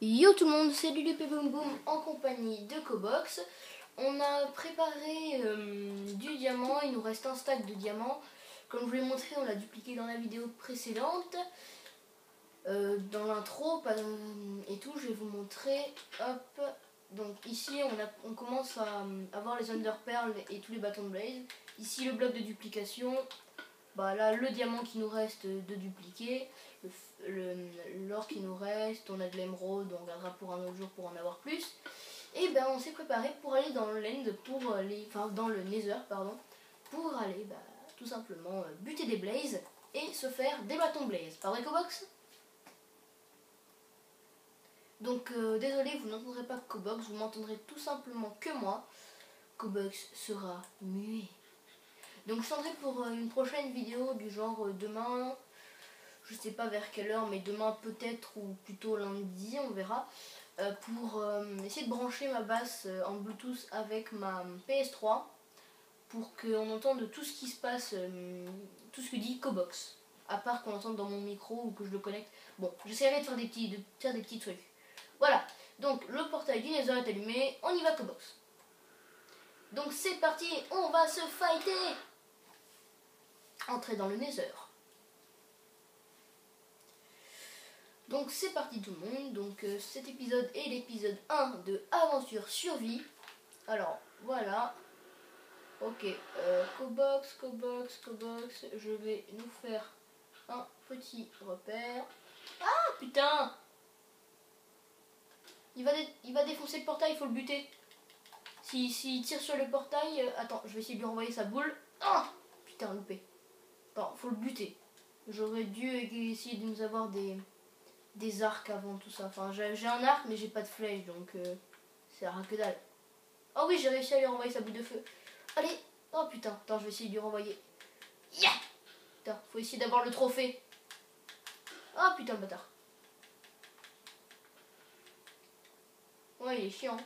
Yo tout le monde, c'est Lulup et Boom Boom en compagnie de Cobox. On a préparé du diamant, il nous reste un stack de diamants. Comme je vous l'ai montré, on l'a dupliqué dans la vidéo précédente. Dans l'intro et tout, je vais vous montrer. Hop. Donc ici on commence à avoir les Under Pearl et tous les bâtons de blaze. Ici le bloc de duplication. Bah là le diamant qui nous reste de dupliquer, l'or qui nous reste, on a de l'émeraude, on regardera pour un autre jour pour en avoir plus. Et ben on s'est préparé pour aller dans le land, dans le nether pardon, pour aller tout simplement buter des blazes et se faire des bâtons blaze. Pas vrai Cobox? Donc désolé, vous n'entendrez pas Cobox, vous m'entendrez tout simplement que moi. Cobox sera muet. Donc je tendrai pour une prochaine vidéo du genre demain, je sais pas vers quelle heure, mais demain peut-être ou plutôt lundi, on verra, pour essayer de brancher ma basse en Bluetooth avec ma PS3 pour qu'on entende tout ce qui se passe, tout ce que dit Cobox, à part qu'on entende dans mon micro ou que je le connecte. Bon, j'essaierai de faire des petits trucs. Voilà, donc le portail du Nether est allumé, on y va Cobox. Donc c'est parti, on va se fighter. Entrer dans le Nether. Donc c'est parti tout le monde. Donc cet épisode est l'épisode 1 de Aventure Survie. Alors voilà. Ok, Cobox, je vais nous faire un petit repère. Ah putain, il va défoncer le portail, il faut le buter. S'il tire sur le portail, attends, je vais essayer de lui renvoyer sa boule. Ah putain, loupé. Attends, faut le buter. J'aurais dû essayer de nous avoir des arcs avant tout ça. Enfin, j'ai un arc, mais j'ai pas de flèche, donc c'est rien que dalle. Oh oui, j'ai réussi à lui renvoyer sa boule de feu. Allez. Oh putain, attends, je vais essayer de lui renvoyer. Yeah. Putain, faut essayer d'avoir le trophée. Oh putain, le bâtard. Ouais, il est chiant.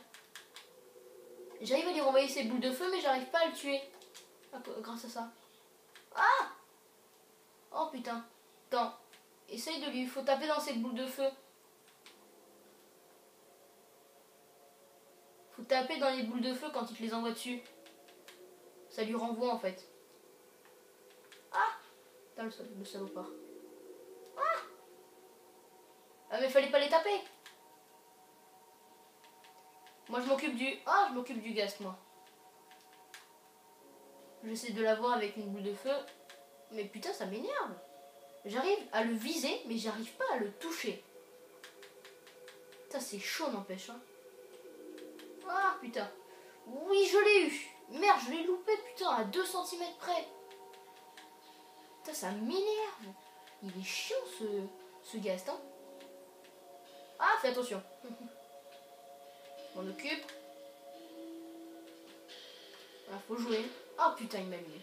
J'arrive à lui renvoyer ses boules de feu, mais j'arrive pas à le tuer. Grâce à ça. Ah. Oh putain. Attends. Essaye de lui. Faut taper dans ses boules de feu. Faut taper dans les boules de feu quand il te les envoie dessus. Ça lui renvoie en fait. Ah. Putain, le salopard. Ah. Ah mais fallait pas les taper. Moi je m'occupe du... Ah, je m'occupe du gast moi. J'essaie de l'avoir avec une boule de feu. Mais putain, ça m'énerve. J'arrive à le viser, mais j'arrive pas à le toucher. Putain, c'est chaud, n'empêche. Hein. Ah, putain. Oui, je l'ai eu. Merde, je l'ai loupé, putain, à 2 cm près. Putain, ça m'énerve. Il est chiant, ce gast. Hein. Ah, fais attention. On occupe. Ah, faut jouer. Ah, putain, il m'a mis.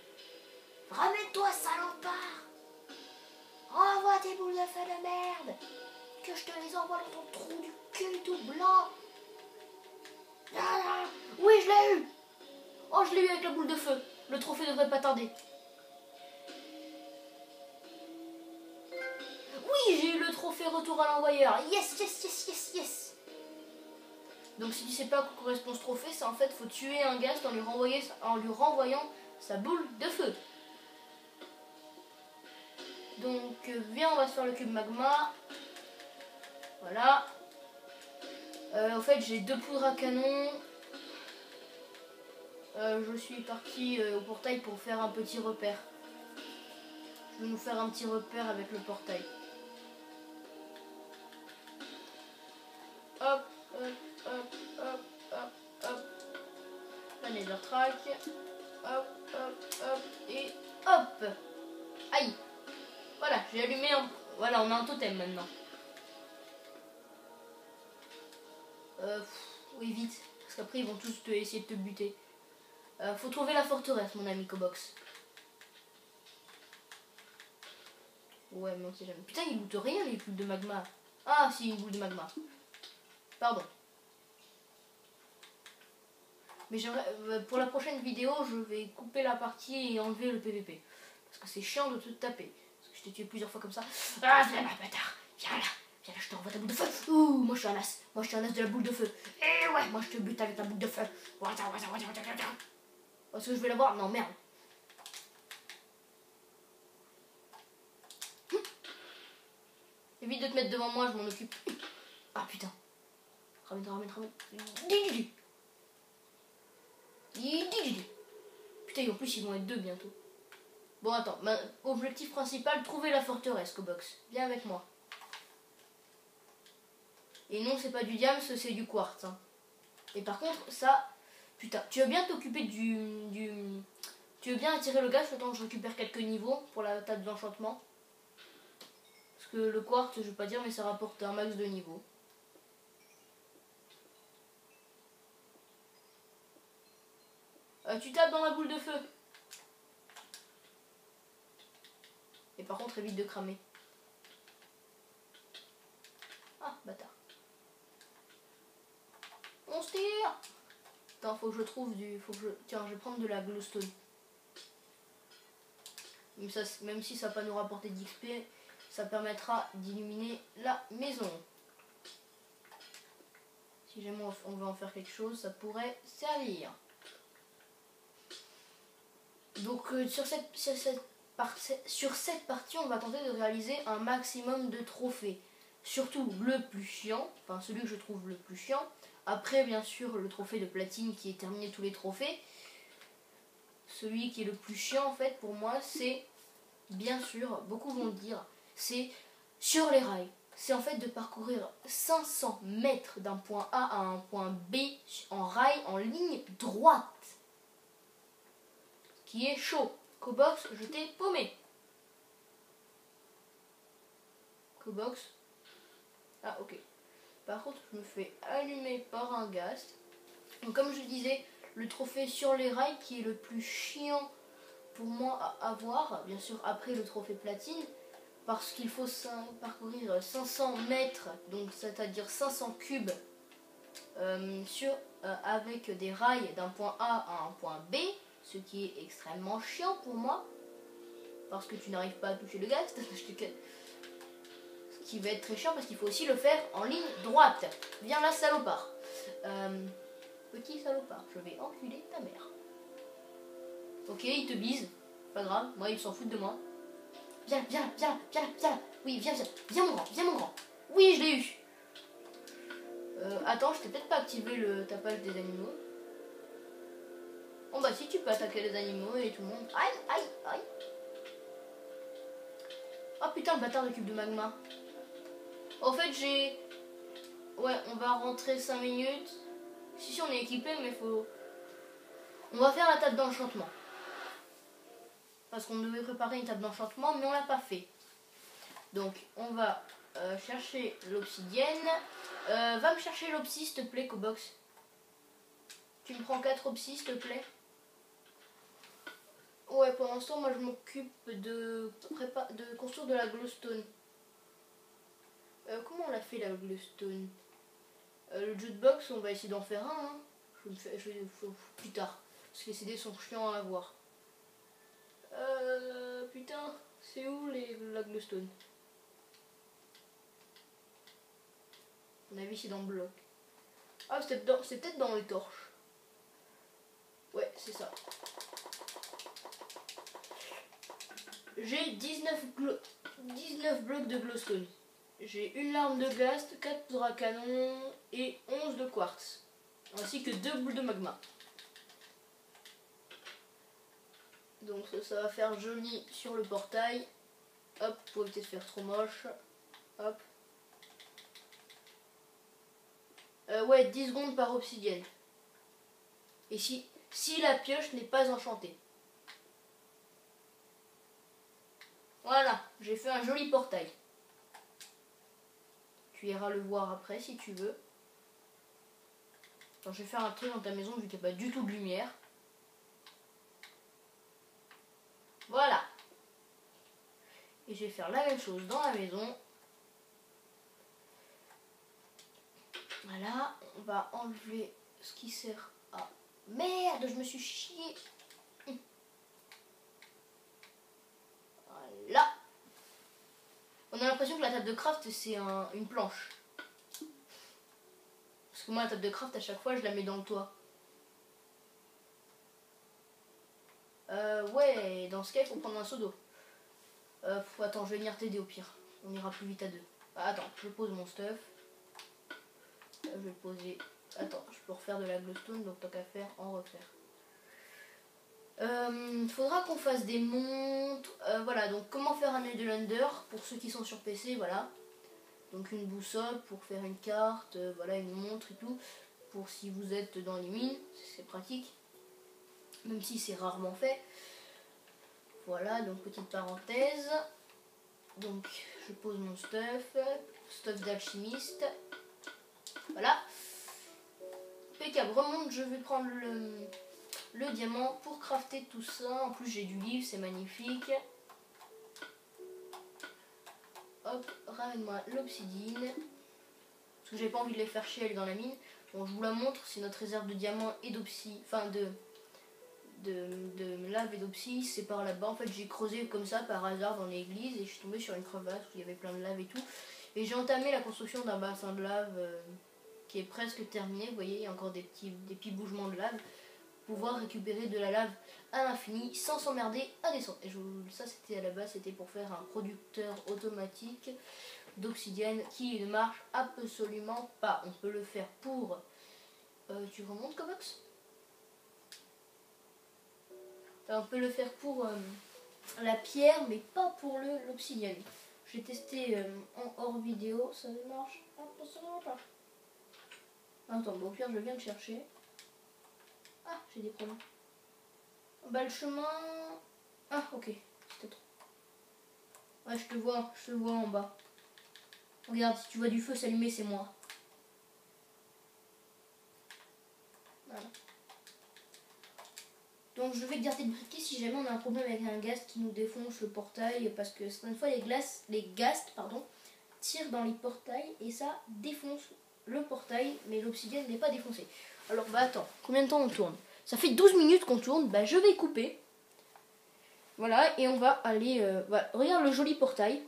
Ramène-toi, salopard. Renvoie tes boules de feu de merde. Que je te les envoie dans ton trou du cul tout blanc. Ah, oui, je l'ai eu. Oh, je l'ai eu avec la boule de feu. Le trophée devrait pas tarder. Oui, j'ai eu le trophée retour à l'envoyeur. Yes, yes, yes, yes, yes. Donc si tu sais pas à quoi correspond ce trophée, c'est en fait faut tuer un gast en lui renvoyant sa boule de feu. Donc viens, on va se faire le cube magma. Voilà. En fait j'ai 2 poudres à canon. Je suis parti au portail pour faire un petit repère. Je vais nous faire un petit repère avec le portail. Hop, hop, hop, hop, hop, hop. La nether track. Hop, hop, hop, et hop. Aïe. Voilà, j'ai allumé un... Voilà, on a un totem maintenant. Oui, vite. Parce qu'après, ils vont tous essayer de te buter. Faut trouver la forteresse, mon ami Cobox. Ouais, mais on sait jamais. Putain, il loot rien, les boules de magma. Ah, si, une boule de magma. Pardon. Mais j'aimerais... Pour la prochaine vidéo, je vais couper la partie et enlever le PVP. Parce que c'est chiant de te taper. Parce que je t'ai tué plusieurs fois comme ça. Ah, viens là, bâtard. Viens là. Viens là, je t'envoie ta boule de feu. Ouh, moi je suis un as. Moi je suis un as de la boule de feu. Et ouais, moi je te bute avec la boule de feu. Est-ce que je vais l'avoir? Non, merde. Évite de te mettre devant moi, je m'en occupe. Ah putain. Ramène. Putain, en plus ils vont être deux bientôt. Bon, attends. Objectif principal, trouver la forteresse, Kobox. Viens avec moi. Et non, c'est pas du diamant, c'est du quartz. Hein. Et par contre, ça... Putain, tu veux bien t'occuper du... Tu veux bien attirer le gaz le temps que je récupère quelques niveaux pour la table d'enchantement. Parce que le quartz, je vais pas dire, mais ça rapporte un max de niveaux. Tu tapes dans la boule de feu. Et par contre, évite de cramer. Ah, bâtard. On se tire. Attends, faut que je trouve du... Tiens, je vais prendre de la glowstone. Même si ça va pas nous rapporter d'XP, ça permettra d'illuminer la maison. Si jamais on veut en faire quelque chose, ça pourrait servir. Donc sur cette partie, on va tenter de réaliser un maximum de trophées. Surtout le plus chiant, enfin celui que je trouve le plus chiant. Après, bien sûr, le trophée de platine qui est terminé tous les trophées. Celui qui est le plus chiant, en fait, pour moi, c'est, bien sûr, beaucoup vont le dire, c'est sur les rails. C'est en fait de parcourir 500 mètres d'un point A à un point B en rail, en ligne droite. Qui est chaud. Kobox, je t'ai paumé. Kobox. Ah, ok. Par contre, je me fais allumer par un ghast. Donc, comme je disais, le trophée sur les rails qui est le plus chiant pour moi à avoir, bien sûr après le trophée platine, parce qu'il faut parcourir 500 mètres, donc c'est-à-dire 500 cubes avec des rails d'un point A à un point B, ce qui est extrêmement chiant pour moi, parce que tu n'arrives pas à toucher le ghast, ce qui va être très chiant parce qu'il faut aussi le faire en ligne droite. Viens là, salopard. Petit salopard, je vais enculer ta mère. Ok, il te bise, pas grave, moi il s'en fout de moi. Viens là. Oui, viens mon grand. Oui, je l'ai eu. Attends, je t'ai peut-être pas activé le tapage des animaux. Bon bah si, tu peux attaquer les animaux et tout le monde. Aïe. Oh putain, le bâtard de cube de magma. En fait, Ouais, on va rentrer 5 minutes. Si, on est équipé, mais faut... On va faire la table d'enchantement. Parce qu'on devait préparer une table d'enchantement, mais on l'a pas fait. Donc, on va chercher l'obsidienne. Va me chercher l'obsis, s'il te plaît, Kobox. Tu me prends 4 obsis, s'il te plaît. Ouais, pour l'instant, moi, je m'occupe de construire de la glowstone. Comment on l'a fait, la glowstone? Le jukebox, on va essayer d'en faire un. Hein. Je vais plus tard. Parce que les CD sont chiants à avoir. Putain, c'est où la glowstone? À mon avis, c'est dans le bloc. Ah, c'est peut-être dans les torches. Ouais, c'est ça. J'ai 19 blocs de glowstone. J'ai une larme de ghast, 4 poudres à canon et 11 de quartz. Ainsi que 2 boules de magma. Donc ça va faire joli sur le portail. Hop, pour éviter de faire trop moche. Hop. Ouais, 10 secondes par obsidienne. Et si la pioche n'est pas enchantée. Voilà, j'ai fait un joli portail. Tu iras le voir après si tu veux. Alors, je vais faire un truc dans ta maison vu qu'il n'y a pas du tout de lumière. Voilà. Et je vais faire la même chose dans la maison. Voilà, on va enlever ce qui sert à... Merde, je me suis chié. Voilà. On On a l'impression que la table de craft c'est une planche. Parce que moi la table de craft à chaque fois je la mets dans le toit. Ouais, dans ce cas il faut prendre un seau d'eau. Attends, je vais venir t'aider au pire. On ira plus vite à deux. Attends, je pose mon stuff. Je vais poser... Attends, je peux refaire de la glowstone, donc tant qu'à faire, en refaire. Faudra qu'on fasse des montres. Voilà, donc comment faire un œil de l'Under pour ceux qui sont sur PC, voilà. Donc une boussole pour faire une carte, voilà, une montre et tout. Pour si vous êtes dans les mines, c'est pratique. Même si c'est rarement fait. Voilà, donc petite parenthèse. Donc je pose mon stuff d'alchimiste. Voilà. Impeccable, remonte, je vais prendre le diamant pour crafter tout ça. En plus j'ai du livre, c'est magnifique. Hop, ramène-moi l'obsidienne. Parce que j'ai pas envie de les faire chier dans la mine. Bon, je vous la montre, c'est notre réserve de diamants et d'obsidienne. Enfin de lave et d'obsidienne, c'est par là-bas. En fait j'ai creusé comme ça par hasard dans l'église et je suis tombée sur une crevasse où il y avait plein de lave et tout. Et j'ai entamé la construction d'un bassin de lave qui est presque terminé. Vous voyez, il y a encore des petits bougements de lave. Pouvoir récupérer de la lave à l'infini sans s'emmerder à descendre. Et ça c'était à la base, c'était pour faire un producteur automatique d'obsidienne qui ne marche absolument pas. On peut le faire pour... tu remontes Cobox? On peut le faire pour la pierre, mais pas pour l'obsidienne. J'ai testé en hors vidéo, ça ne marche absolument pas. Attends, bon, au pire, je viens de chercher. Ah, j'ai des problèmes. Bah, le chemin... Ah, ok, c'était trop. Ouais, je te vois en bas. Regarde, si tu vois du feu s'allumer, c'est moi. Voilà. Donc je vais garder le briquet si jamais on a un problème avec un ghast qui nous défonce le portail, parce que certaines fois les ghasts tirent dans les portails et ça défonce le portail, mais l'obsidienne n'est pas défoncée. Alors bah attends, combien de temps on tourne? Ça fait 12 minutes qu'on tourne, bah je vais couper. Voilà, et on va aller... voilà. Regarde le joli portail.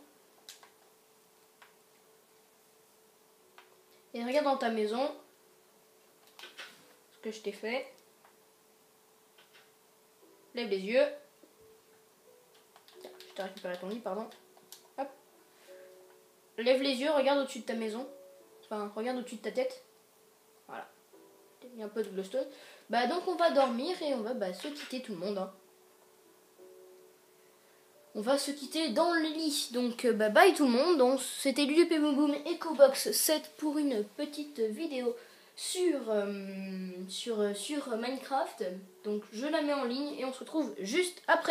Et regarde dans ta maison ce que je t'ai fait. Lève les yeux. Tiens, je t'ai récupéré ton lit, pardon. Hop. Lève les yeux, regarde au-dessus de ta maison. Enfin, regarde au-dessus de ta tête. Voilà. Il y a un peu de glowstone. Bah donc on va dormir et on va se quitter tout le monde. Hein. On va se quitter dans le lit. Donc bye tout le monde. Donc c'était Ludupé Boom Boom EcoBox 7 pour une petite vidéo sur Minecraft. Donc je la mets en ligne et on se retrouve juste après.